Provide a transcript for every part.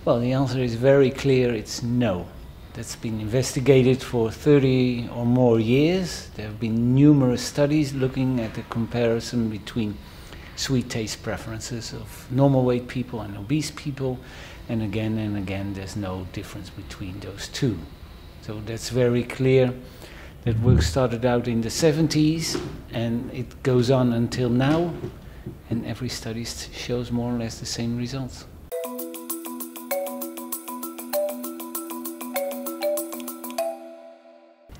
Well, the answer is very clear, it's no. That's been investigated for 30 or more years. There have been numerous studies looking at the comparison between sweet taste preferences of normal weight people and obese people, and again there's no difference between those two. So that's very clear. That work started out in the 70s and it goes on until now, and every study shows more or less the same results.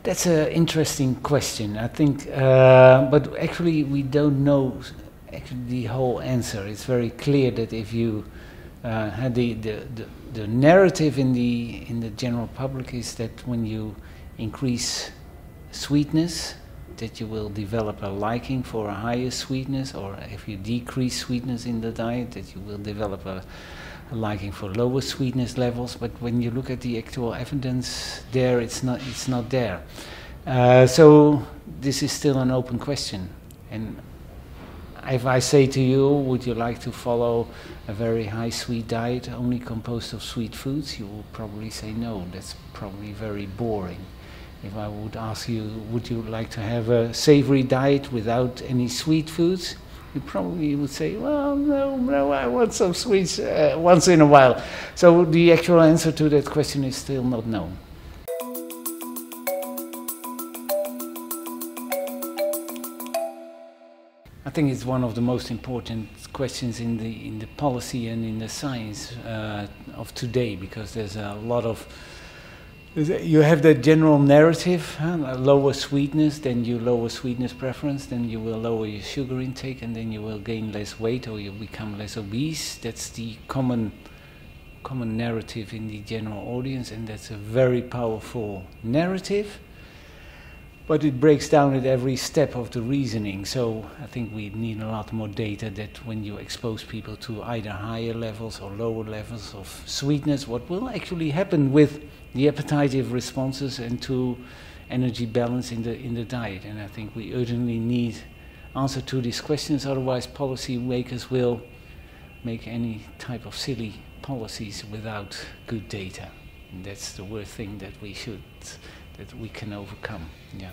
That's an interesting question, I think, but actually we don't know the whole answer. It's very clear that if you had the narrative in the general public is that when you increase sweetness, that you will develop a liking for a higher sweetness, or if you decrease sweetness in the diet, that you will develop a liking for lower sweetness levels. But when you look at the actual evidence there, it's not there. So this is still an open question. And if I say to you, would you like to follow a very high sweet diet only composed of sweet foods, you will probably say no, that's probably very boring. If I would ask you, would you like to have a savory diet without any sweet foods, you probably would say, well, no, I want some sweets once in a while. So the actual answer to that question is still not known. I think it's one of the most important questions in the policy and in the science of today, because there's a lot of, you have that general narrative, lower sweetness, then you lower sweetness preference, then you will lower your sugar intake, and then you will gain less weight or you become less obese. That's the common narrative in the general audience, and that's a very powerful narrative. But it breaks down at every step of the reasoning. So I think we need a lot more data that when you expose people to either higher levels or lower levels of sweetness, what will actually happen with the appetitive responses and to energy balance in the diet. And I think we urgently need answer to these questions, otherwise policy makers will make any type of silly policies without good data. And that's the worst thing that we can overcome. Yeah.